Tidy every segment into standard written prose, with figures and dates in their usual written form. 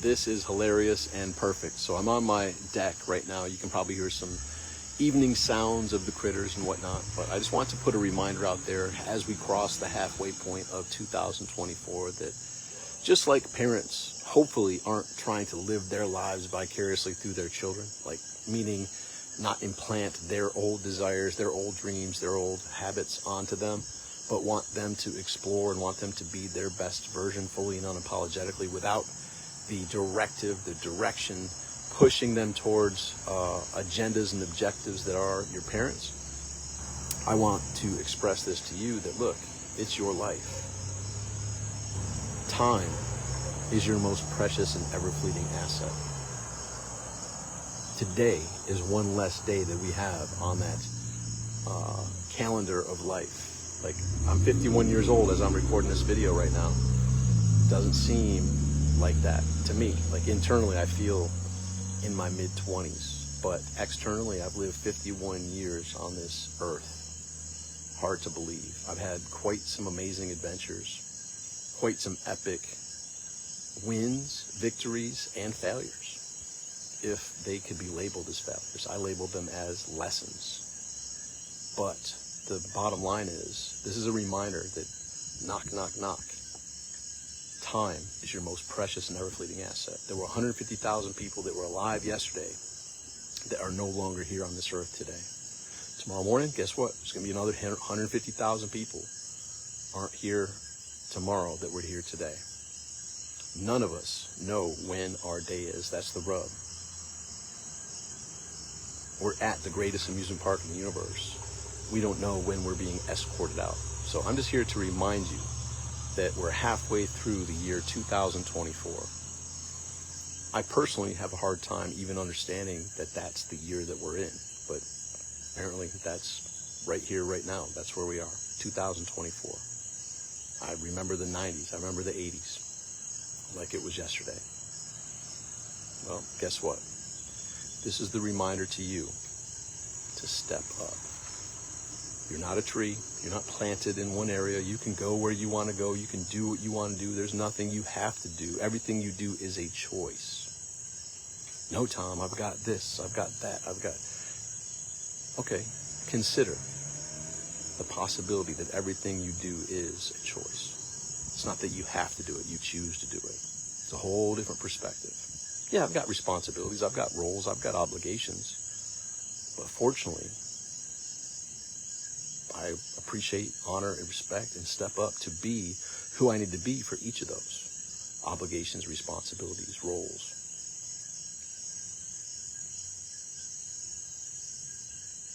This is hilarious and perfect. So I'm on my deck right now. You can probably hear some evening sounds of the critters and whatnot, but I just want to put a reminder out there as we cross the halfway point of 2024 that just like parents hopefully aren't trying to live their lives vicariously through their children, like meaning not implant their old desires, their old dreams, their old habits onto them, but want them to explore and want them to be their best version fully and unapologetically without the directive, the direction, pushing them towards agendas and objectives that are your parents. I want to express this to you that, look, it's your life. Time is your most precious and ever-fleeting asset. Today is one less day that we have on that calendar of life. Like, I'm 51 years old as I'm recording this video right now. Doesn't seem like that to me. Like, internally, I feel in my mid-20s, but externally I've lived 51 years on this earth. Hard to believe. I've had quite some amazing adventures, quite some epic wins, victories, and failures, if they could be labeled as failures. I labeled them as lessons. But the bottom line is, this is a reminder that knock, knock, knock. Time is your most precious and ever-fleeting asset. There were 150,000 people that were alive yesterday that are no longer here on this earth today. Tomorrow morning, guess what? There's going to be another 150,000 people aren't here tomorrow that were here today. None of us know when our day is. That's the rub. We're at the greatest amusement park in the universe. We don't know when we're being escorted out. So I'm just here to remind you that we're halfway through the year 2024. I personally have a hard time even understanding that that's the year that we're in, but apparently that's right here, right now. That's where we are, 2024. I remember the 90s. I remember the 80s like it was yesterday. Well, guess what? This is the reminder to you to step up. You're not a tree. You're not planted in one area. You can go where you want to go. You can do what you want to do. There's nothing you have to do. Everything you do is a choice. No, Tom, I've got this. I've got that. Okay, consider the possibility that everything you do is a choice. It's not that you have to do it. You choose to do it. It's a whole different perspective. Yeah, I've got responsibilities. I've got roles. I've got obligations. But fortunately, I appreciate, honor, and respect, and step up to be who I need to be for each of those obligations, responsibilities, roles.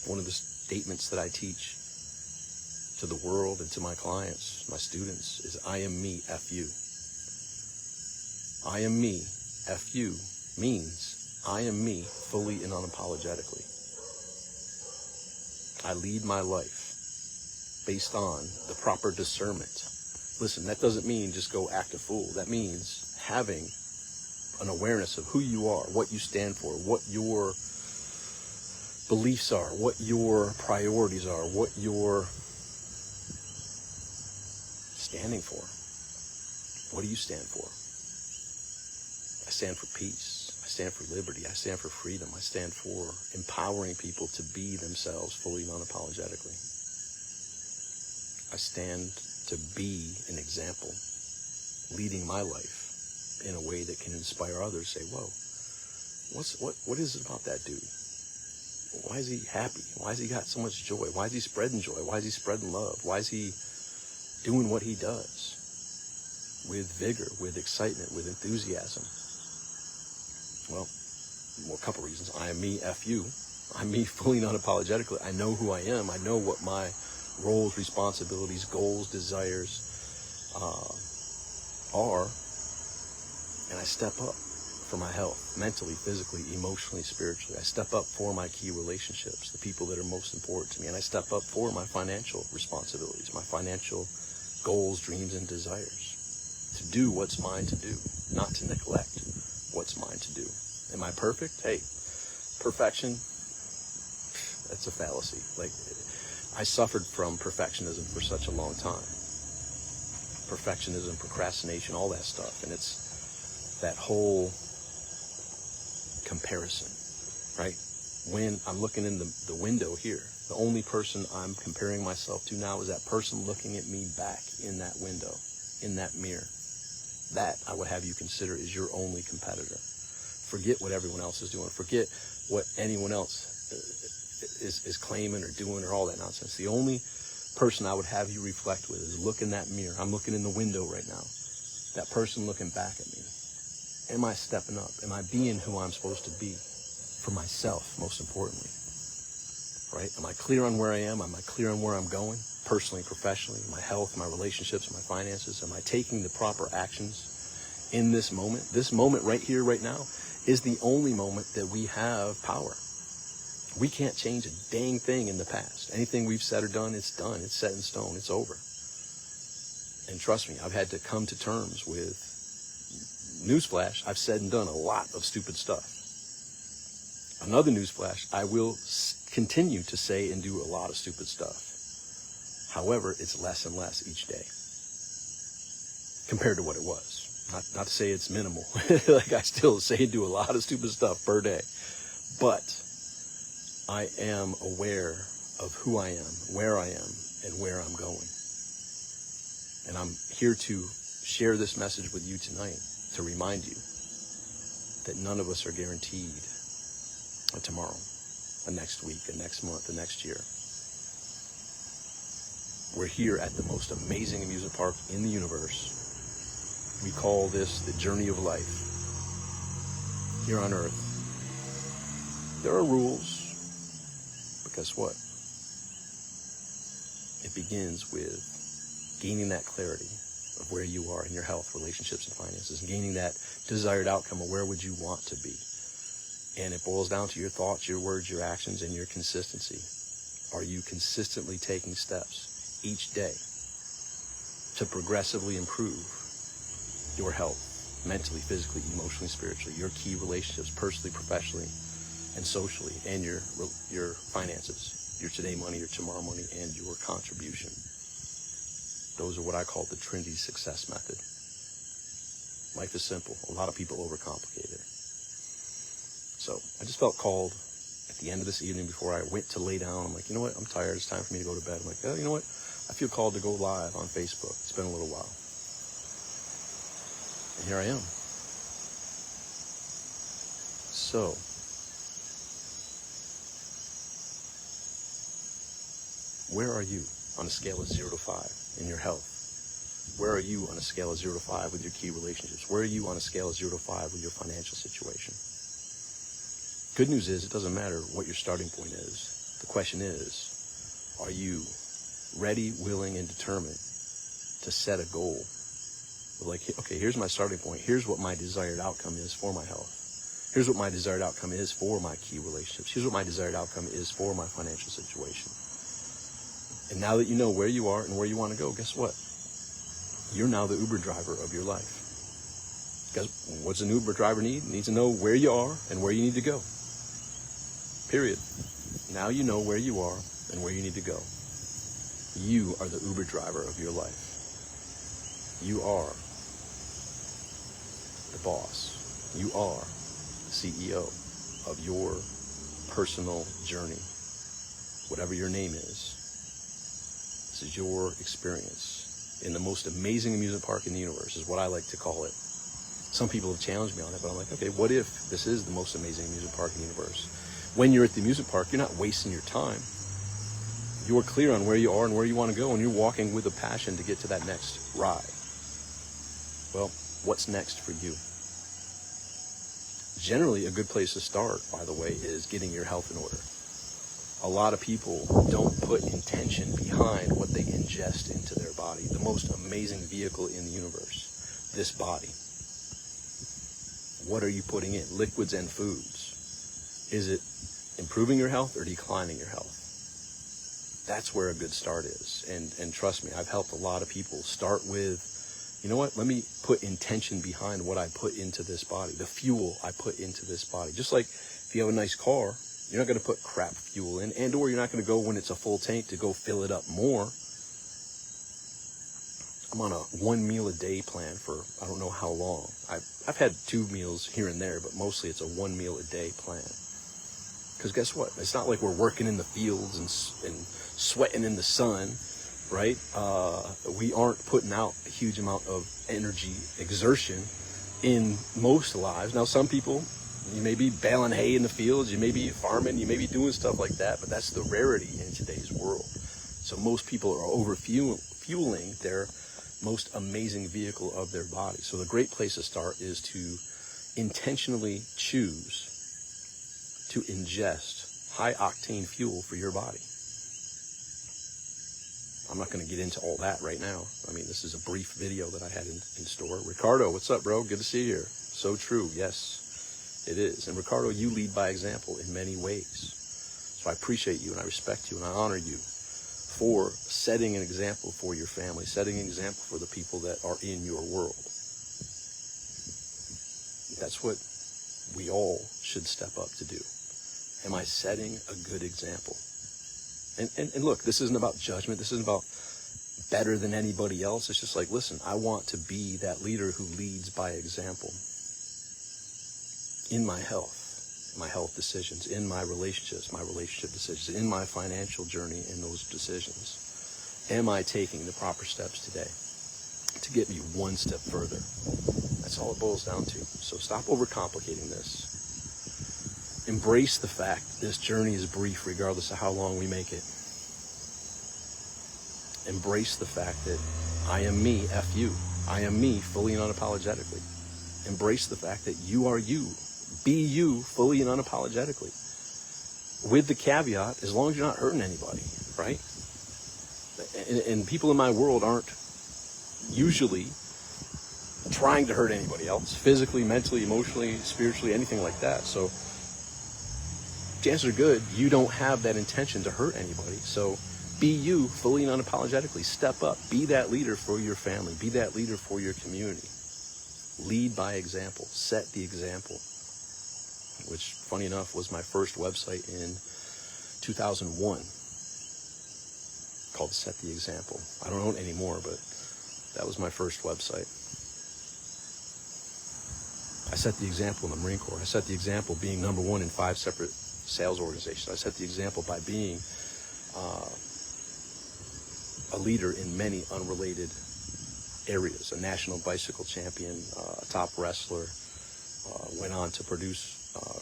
One of the statements that I teach to the world and to my clients, my students, is I am me, F you. I am me, F you means I am me fully and unapologetically. I lead my life based on the proper discernment. Listen, that doesn't mean just go act a fool. That means having an awareness of who you are, what you stand for, what your beliefs are, what your priorities are, what you're standing for. What do you stand for? I stand for peace. I stand for liberty. I stand for freedom. I stand for empowering people to be themselves fully and unapologetically. I stand to be an example, leading my life in a way that can inspire others. Say, whoa, what is it about that dude? Why is he happy? Why has he got so much joy? Why is he spreading joy? Why is he spreading love? Why is he doing what he does with vigor, with excitement, with enthusiasm? Well, a couple reasons. I am me, F you. I'm me fully and unapologetically. I know who I am. I know what my roles, responsibilities, goals, desires are, and I step up for my health, mentally, physically, emotionally, spiritually. I step up for my key relationships, the people that are most important to me, and I step up for my financial responsibilities, my financial goals, dreams, and desires, to do what's mine to do, not to neglect what's mine to do. Am I perfect? Hey, perfection, that's a fallacy. Like, I suffered from perfectionism for such a long time. Perfectionism, procrastination, all that stuff. And it's that whole comparison, right? When I'm looking in the window here, the only person I'm comparing myself to now is that person looking at me back in that window, in that mirror. That I would have you consider is your only competitor. Forget what everyone else is doing. Forget what anyone else is claiming or doing or all that nonsense. The only person I would have you reflect with is look in that mirror. I'm looking in the window right now. That person looking back at me. Am I stepping up? Am I being who I'm supposed to be? For myself, most importantly. Right? Am I clear on where I am? Am I clear on where I'm going? Personally, professionally, my health, my relationships, my finances. Am I taking the proper actions in this moment? This moment right here, right now, is the only moment that we have power. We can't change a dang thing in the past. Anything we've said or done, it's done. It's set in stone. It's over. And trust me, I've had to come to terms with, newsflash, I've said and done a lot of stupid stuff. Another newsflash, I will continue to say and do a lot of stupid stuff. However, it's less and less each day compared to what it was. Not to say it's minimal. Like I still say and do a lot of stupid stuff per day. But I am aware of who I am, where I am, and where I'm going. And I'm here to share this message with you tonight to remind you that none of us are guaranteed a tomorrow, a next week, a next month, a next year. We're here at the most amazing amusement park in the universe. We call this the journey of life. Here on Earth, there are rules, but guess what? It begins with gaining that clarity of where you are in your health, relationships, and finances, and gaining that desired outcome of where would you want to be. And it boils down to your thoughts, your words, your actions, and your consistency. Are you consistently taking steps each day to progressively improve your health, mentally, physically, emotionally, spiritually, your key relationships, personally, professionally, and socially, and your finances, your today money, your tomorrow money, and your contribution? Those are what I call the Trinity success method. Life is simple. A lot of people overcomplicate it. So I just felt called at the end of this evening before I went to lay down. I'm like, you know what? I'm tired. It's time for me to go to bed. I'm like, oh, you know what? I feel called to go live on Facebook. It's been a little while. And here I am. So, where are you on a scale of 0 to 5 in your health? Where are you on a scale of 0 to 5 with your key relationships? Where are you on a scale of 0 to 5 with your financial situation? Good news is, it doesn't matter what your starting point is. The question is, are you ready, willing, and determined to set a goal? Like, okay, here's my starting point. Here's what my desired outcome is for my health. Here's what my desired outcome is for my key relationships. Here's what my desired outcome is for my financial situation. And now that you know where you are and where you want to go, guess what? You're now the Uber driver of your life. Because what's an Uber driver need? It needs to know where you are and where you need to go. Period. Now you know where you are and where you need to go. You are the Uber driver of your life. You are the boss. You are the CEO of your personal journey. Whatever your name is, this is your experience in the most amazing amusement park in the universe, is what I like to call it. Some people have challenged me on it, but I'm like, okay, what if this is the most amazing amusement park in the universe? When you're at the amusement park, you're not wasting your time. You're clear on where you are and where you want to go, and you're walking with a passion to get to that next ride. Well, what's next for you? Generally, a good place to start, by the way, is getting your health in order. A lot of people don't put intention behind what they ingest into their body. The most amazing vehicle in the universe, this body. What are you putting in? Liquids and foods. Is it improving your health or declining your health? That's where a good start is. And trust me, I've helped a lot of people start with, you know what, let me put intention behind what I put into this body, the fuel I put into this body. Just like if you have a nice car, you're not going to put crap fuel in, and or you're not going to go when it's a full tank to go fill it up more. I'm on a 1 meal a day plan for I don't know how long. I've had 2 meals here and there, but mostly it's a 1 meal a day plan. Because guess what? It's not like we're working in the fields and sweating in the sun, right? We aren't putting out a huge amount of energy exertion in most lives. Now, some people, you may be baling hay in the fields, you may be farming, you may be doing stuff like that, but that's the rarity in today's world. So most people are fueling their most amazing vehicle of their body. So the great place to start is to intentionally choose to ingest high octane fuel for your body. I'm not going to get into all that right now. I mean, this is a brief video that I had in store. Ricardo, what's up, bro? Good to see you here. So true. Yes, it is. And Ricardo, you lead by example in many ways. So I appreciate you and I respect you and I honor you for setting an example for your family, setting an example for the people that are in your world. That's what we all should step up to do. Am I setting a good example? And look, this isn't about judgment. This isn't about better than anybody else. It's just like, listen, I want to be that leader who leads by example in my health decisions, in my relationships, my relationship decisions, in my financial journey, in those decisions. Am I taking the proper steps today to get me one step further? That's all it boils down to. So stop overcomplicating this. Embrace the fact this journey is brief regardless of how long we make it. Embrace the fact that I am me, F you. I am me fully and unapologetically. Embrace the fact that you are you. Be you fully and unapologetically. With the caveat, as long as you're not hurting anybody, right? And people in my world aren't usually trying to hurt anybody else, physically, mentally, emotionally, spiritually, anything like that. So chances are good you don't have that intention to hurt anybody. So be you fully and unapologetically. Step up. Be that leader for your family. Be that leader for your community. Lead by example. Set the example. Which, funny enough, was my first website in 2001. Called Set the Example. I don't own it anymore, but that was my first website. I set the example in the Marine Corps. I set the example being number 1 in 5 separate sales organizations. I set the example by being a leader in many unrelated areas. A national bicycle champion, a top wrestler, went on to produce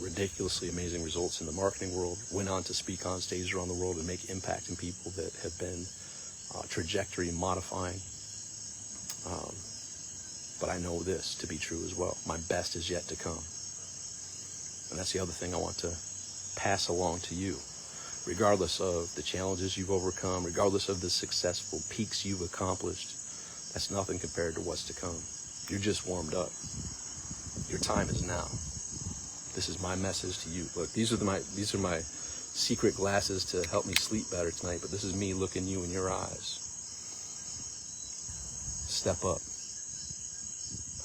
ridiculously amazing results in the marketing world, went on to speak on stage around the world and make impact in people that have been trajectory modifying. But I know this to be true as well. My best is yet to come. And that's the other thing I want to pass along to you. Regardless of the challenges you've overcome, regardless of the successful peaks you've accomplished, that's nothing compared to what's to come. You're just warmed up. Your time is now. This is my message to you. Look, these are my secret glasses to help me sleep better tonight, but this is me looking you in your eyes. Step up.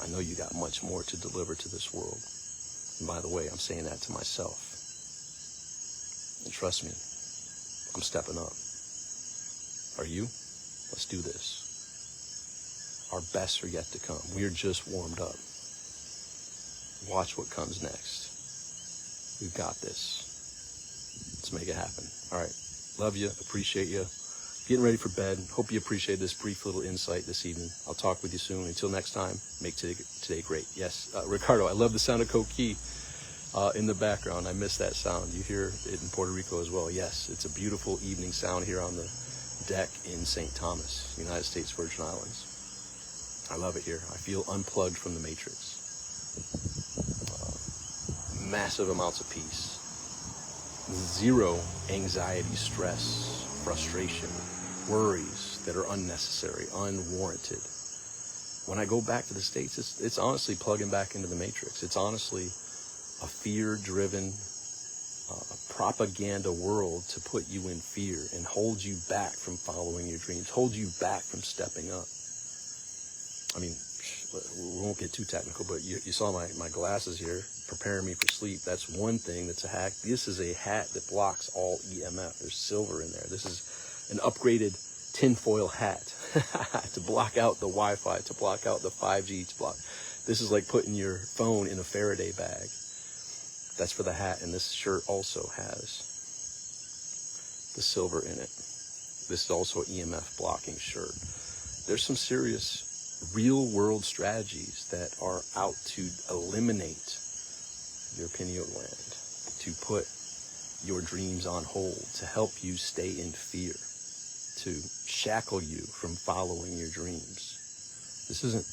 I know you got much more to deliver to this world. And by the way, I'm saying that to myself. And trust me, I'm stepping up. Are you? Let's do this. Our bests are yet to come. We're just warmed up. Watch what comes next. We've got this. Let's make it happen. All right. Love you. Appreciate you. Getting ready for bed. Hope you appreciate this brief little insight this evening. I'll talk with you soon. Until next time, make today great. Yes, Ricardo, I love the sound of coquille in the background. I miss that sound. You hear it in Puerto Rico as well. Yes, it's a beautiful evening sound here on the deck in St. Thomas, United States Virgin Islands. I love it here. I feel unplugged from the matrix. Massive amounts of peace. Zero anxiety, stress, frustration, worries that are unnecessary, unwarranted. When I go back to the States, it's honestly plugging back into the matrix. It's honestly a fear-driven propaganda world to put you in fear and hold you back from following your dreams, hold you back from stepping up. I mean, we won't get too technical, but you saw my glasses here preparing me for sleep. That's one thing that's a hack. This is a hat that blocks all EMF. There's silver in there. This is an upgraded tinfoil hat. to block out the Wi-Fi, to block out the 5G, to block. This is like putting your phone in a Faraday bag. That's for the hat, and this shirt also has the silver in it. This is also an EMF blocking shirt. There's some serious real world strategies that are out to eliminate your pineal gland, to put your dreams on hold, to help you stay in fear, to shackle you from following your dreams. This isn't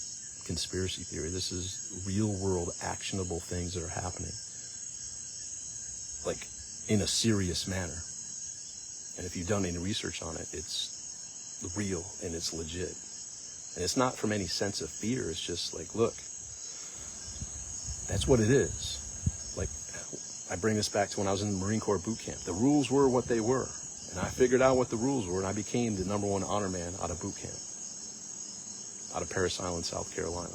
conspiracy theory. This is real world actionable things that are happening, like in a serious manner. And if you've done any research on it, it's real and it's legit. And it's not from any sense of fear. It's just like, look, that's what it is. Like, I bring this back to when I was in the Marine Corps boot camp. The rules were what they were. And I figured out what the rules were, and I became the #1 honor man out of boot camp, out of Parris Island, South Carolina.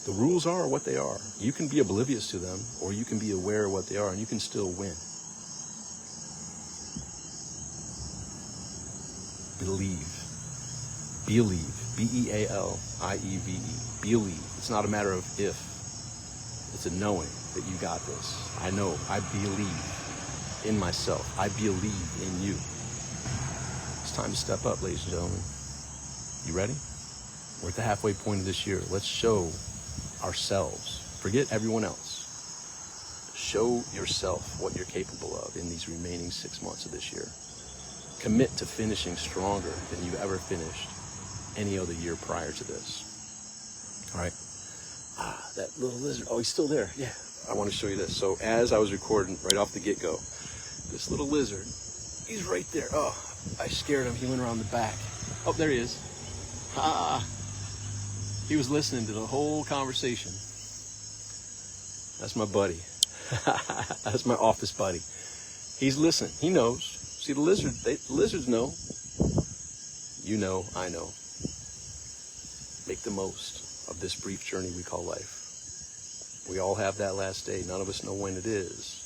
The rules are what they are. You can be oblivious to them, or you can be aware of what they are, and you can still win. Believe. B-E-A-L-I-E-V-E. Believe. It's not a matter of if. It's a knowing that you got this. I know. I believe in myself. I believe in you. It's time to step up, ladies and gentlemen. You ready? We're at the halfway point of this year. Let's show ourselves. Forget everyone else. Show yourself what you're capable of in these remaining 6 months of this year. Commit to finishing stronger than you've ever finished any other year prior to this. All right. That little lizard. Oh, he's still there. Yeah. I want to show you this. So as I was recording right off the get-go, this little lizard, he's right there. Oh, I scared him. He went around the back. Oh, there he is. He was listening to the whole conversation. That's my buddy. That's my office buddy. He's listening. He knows. See, the lizards know. You know, I know. Make the most of this brief journey we call life. We all have that last day. None of us know when it is.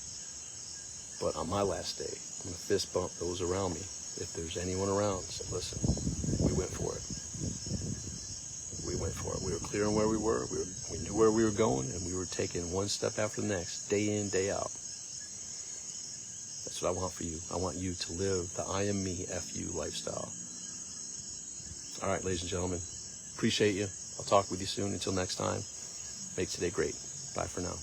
But on my last day, I'm going to fist bump those around me. If there's anyone around, say, listen, we went for it. We went for it. We were clear on where we were. We knew where we were going, and we were taking one step after the next, day in, day out. That's what I want for you. I want you to live the I am me, F you lifestyle. All right, ladies and gentlemen, appreciate you. I'll talk with you soon. Until next time, make today great. Bye for now.